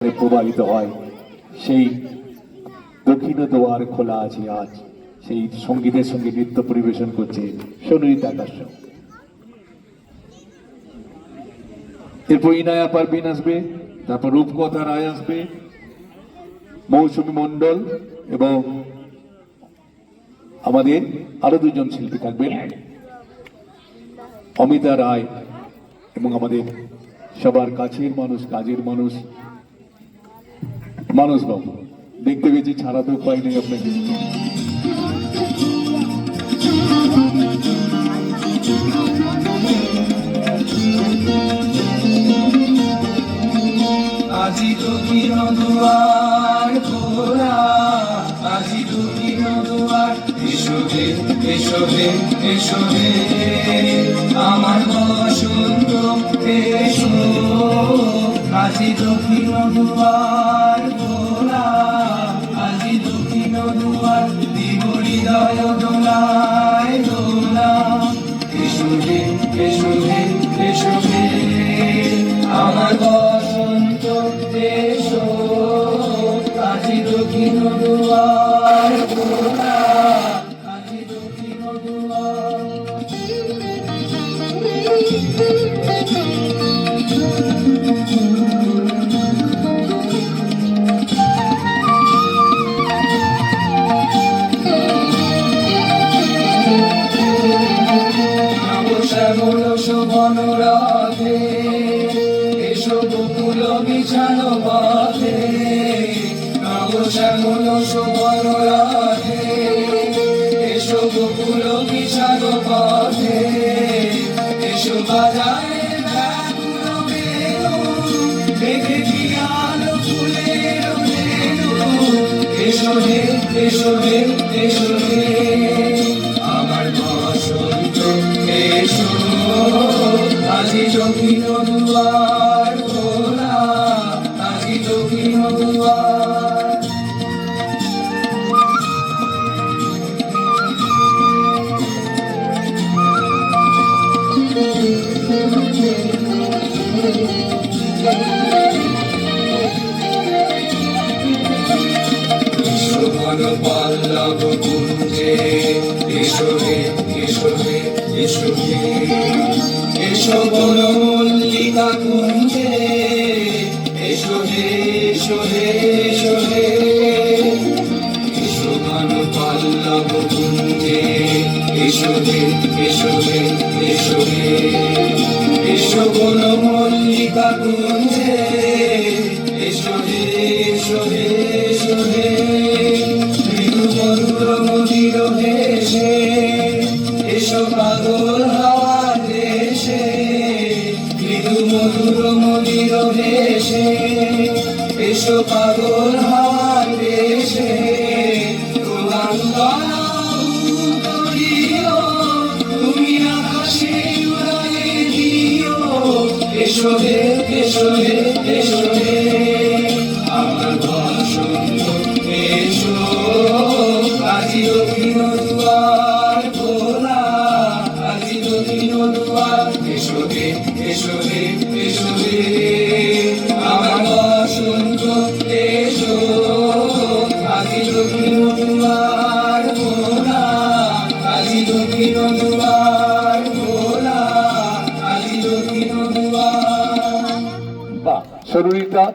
প্রবাহিত হয়। সেই দক্ষিণ দুয়ার খোলা আছে আজ, সেই সঙ্গীতের সঙ্গে নৃত্য পরিবেশন করছে সুনীতা আকাশ। এরপর ইনায়া পারভিন আসবে, তারপর রূপকথা রায় আসবে, মৌসুমী মণ্ডল এবং আমাদের আরো দুজন শিল্পী থাকবেন, অমিতা রায় এবং আমাদের সবার কাছের মানুষ, কাজের মানুষ মানসবাবু। দেখতে পেয়েছি, ছাড়া তো উপায় নেই আপনাকে। আজি দক্ষিণ দুয়ার খোলা, আজি দক্ষিণ দুয়ার, এসো হে এসো হে এসো হে আমার বসন্ত এসো। আজি দক্ষিণ দুয়ার খোলা, আজি দক্ষিণ দুয়ার, দিব হৃদয় দোলায় দোলা। এসো হে এসো হে এসো হে আমার বসন্ত এসো। আজি দক্ষিণ দুয়ার খোলা, আজি দক্ষিণ দুয়ার। শ্যামল শোভন রাধে, এসো বকুল বিছানো পথে। নব শ্যামল শোভন রাধে, এসো বকুল বিছানো পথে। এসো বাজারে ব্যাকুল বেলুন, বেঁধে দিয়ালো ফুলের বেলুন। এসো হে এসো হে এসো হে আমার বসন্ত এসো। আজি দক্ষিণ দুয়ার খোলা, আজি দক্ষিণ দুয়ার। এসো বন পল্লব কুঞ্জে, এসো হে এসো হে এসো হে এসো বন মল্লিকা কুঞ্জে। এসো হে এসো হে এসো হে এসো বন পল্লব কুঞ্জে। এসো হে এসো হে এসো হে এসো বন মল্লিকা কুঞ্জে। এসো হে এসো হে এসো হে মৃদু মধুর মদির হেসে। এসো পাগল হাওয়া দেশে, মৃদু মধুর মদির হেসে। এসো পাগল হাওয়া দেশে তুমি আকাশে উড়ালে দিও। এসো হে এসো হে এসো হে আমার বসন্ত এসো। আজি দক্ষিণ দুয়ার খোলা, আজি দক্ষিণ দুয়ার। এসো হে এসো হে এসো হে আমার বসন্ত এসো। আজি দক্ষিণ দুয়ার খোলা, আজি দক্ষিণ দুয়ার খোলা, আজি দক্ষিণ দুয়ার। বাহ, সুনীতা